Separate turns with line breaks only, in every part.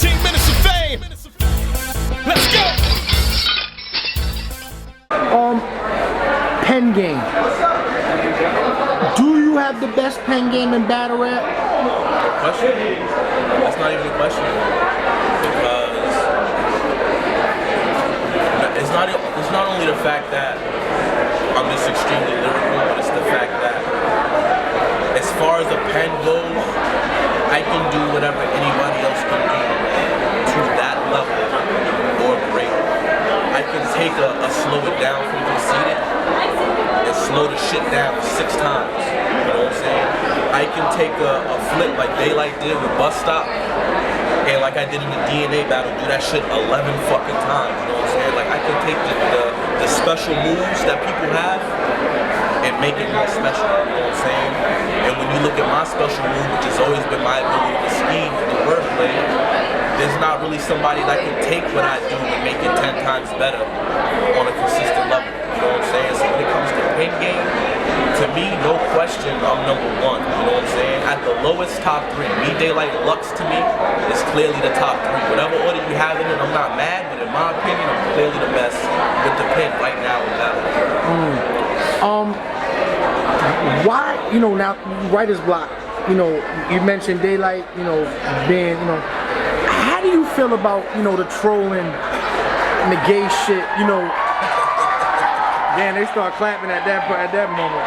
15 minutes of fame. Let's go.
Pen game. Do you have the best pen game in battle rap?
Question? That's not even a question. Because it's not only the fact that I'm just extremely lyrical, but it's the fact that as far as the pen goes, I can do whatever anybody else can do to that level or greater. I can take a slow it down from Conceited and slow the shit down 6 times. You know what I'm saying? I can take a flip like Daylyt did with Bus Stop, and like I did in the DNA battle, do that shit 11 fucking times. You know what I'm saying? Like I can take the special moves that people have and make it more special. You know what I'm saying? And when you look at my special move, which has always been my ability to scheme and wordplay, there's not really somebody that can take what I do and make it 10 times better on a consistent level. You know what I'm saying? So when it comes to pen game, to me, no question, I'm #1. You know what I'm saying? At the lowest, top 3. Me, Daylyt, Lux to me is clearly the top 3. Whatever order you have in it, I'm not mad, but in my opinion, I'm clearly the best with the pen right now in battle.
Why, you know, now writer's block, you know, you mentioned Daylyt, you know, being, you know, how do you feel about, you know, the trolling and the gay shit, you know? Damn, they start clapping at that moment.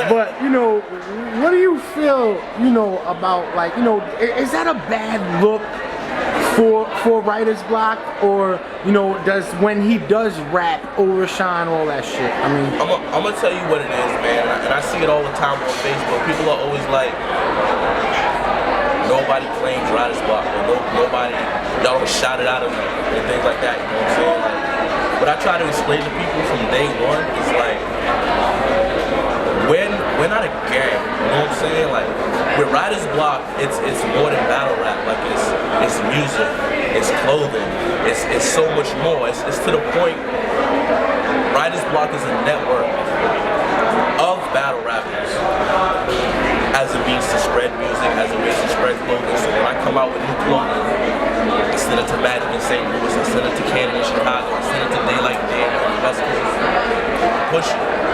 But, you know, what do you feel, you know, about, like, you know, is that a bad look for writer's block, or, you know, does when he does rap overshine all that shit? I mean,
I'm gonna tell you what it is, man, and I see it all the time on Facebook. People are always like, nobody claims writer's block, or nobody, y'all don't shout it out of them, and things like that. You know what I'm saying? Like, what I try to explain to people from day one is like, we're not a gang, you know what I'm saying? Like, with writer's block, it's more than battle rap. Like, it's music, it's clothing, it's so much more. It's to the point, writer's block is a network of battle rappers as a means to spread music, as a means to spread clothing. So when I come out with new clothing, I send it to Magic in St. Louis, I send it to Cannon in Chicago, I send it to Daylyt on the West Coast. Push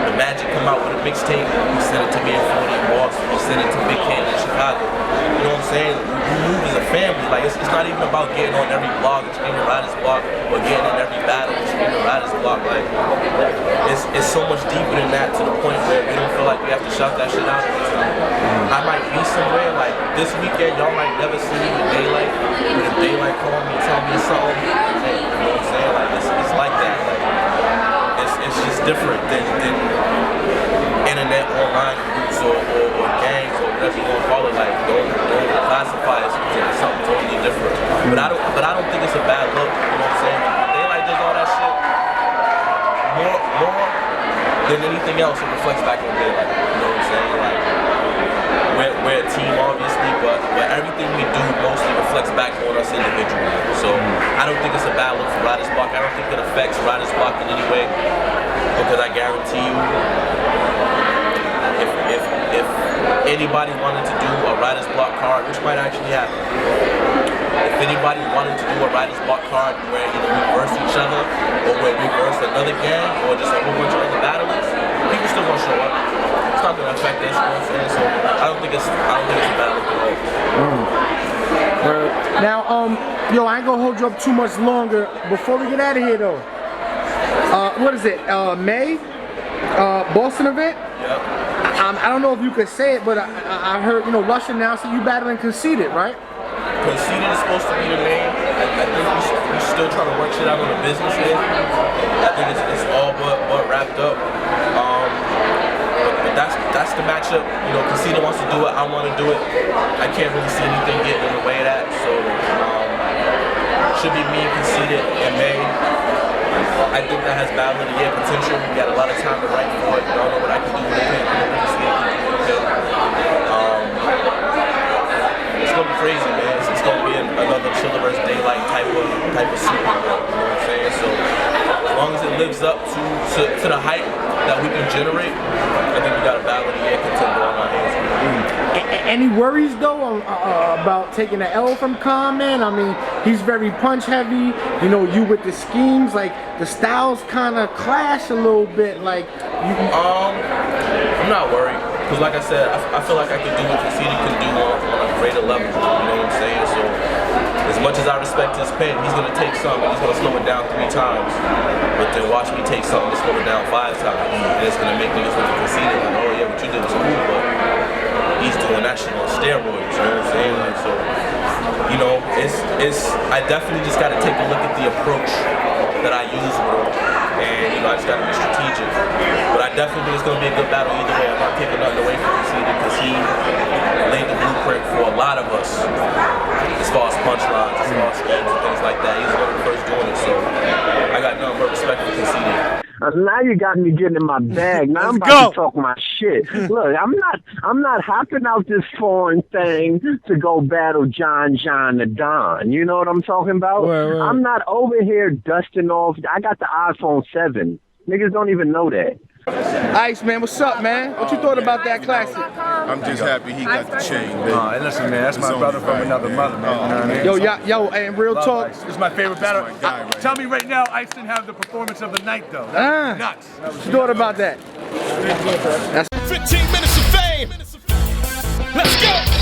the Magic come out with a mixtape, we send it to me in 40 in Boston, we send it to Big Cannon in Chicago. You know what I'm saying? We move as a family. Like, it's not even about getting on every blog and screaming writer's block, or getting in every battle and screaming writer's block. Like, it's so much deeper than that, to the point where we don't feel like we have to shout that shit out every time. I might be somewhere, like this weekend, y'all might never see me with Daylyt, but if Daylyt call me and tell me something, hey, you know what I'm saying? Like, it's like that. Like, it's just different than internet online groups or gangs or whatever you want to call it. Like, don't classify it as something totally different. But I don't think it's a bad look. You know what I'm saying? When Daylyt does all that shit, more than anything else, it reflects back on Daylyt. You know what I'm saying? Like, we're a team, obviously, but everything we do mostly reflects back on us individually. So I don't think it's a bad look for writer's block. I don't think it affects writer's block in any way, because I guarantee you, if anybody wanted to do a writer's block card, which might actually happen, if anybody wanted to do a writer's block card where either we verse each other, or where we verse another gang, or just a whole bunch of other battlers, people still gonna show up. It's not gonna affect us, you know what I'm saying? So I don't think it's a bad look at all.
Now, yo, I ain't gonna hold you up too much longer. Before we get out of here, though, what is it? May, Boston event.
Yep.
I don't know if you could say it, but I heard, you know, Lush announced that you battling Conceited, right?
Conceited is supposed to be the name. I think we're still trying to work shit out on the business end. I think it's all but wrapped up. But that's the matchup. You know, Conceited wants to do it. I want to do it. I can't really see anything getting in the way of that. So should be me, Conceited, and May. I think that has battle of the year potential. We got a lot of time to write for it. I don't know what I can do with it. It's gonna be crazy, man. It's gonna be another Chilla vs. Daylyt type of super. You know what I'm saying? So as long as it lives up to the hype that we can generate, I think we got a battle of the year contender on our hands.
Any worries though about taking the L from Common? I mean, he's very punch heavy. You know, you with the schemes, like the styles kind of clash a little bit. Like,
I'm not worried because, like I said, I feel like I can do what Conceited can do on a greater level. You know what I'm saying? So, as much as I respect his pen, he's gonna take something and he's gonna slow it down 3 times. But then watch me take something and slow it down 5 times, and it's gonna make niggas look at Conceited like, oh yeah, what you did was cool, but he's doing that shit on steroids. You know what I'm saying? Like, so, you know, I definitely just gotta take a look at the approach that I use with him, and you know, I just gotta be strategic. But I definitely think it's gonna be a good battle either way. I'm not taking nothing away from Conceited because he laid the blueprint for a lot of us as far as punchlines, as far as schemes and things like that. He's one of the first doing it, so I got nothing but respect for Conceited.
Now you got me getting in my bag. Now I'm about to talk my shit. Look, I'm not hopping out this foreign thing to go battle John the Don. You know what I'm talking about?
Right.
I'm not over here dusting off. I got the iPhone 7. Niggas don't even know that.
Ice, man, what's up, man? What you thought about that classic?
I'm just happy he got the chain, baby.
Hey, listen, man, that's my brother from another mother, man. You know what I mean?
Yo, and real talk.
This is my favorite battle.
my guy right
Tell me right now, Ice didn't have the performance of the night, though. That's nuts.
What you thought about that?
15 minutes of fame. Let's go.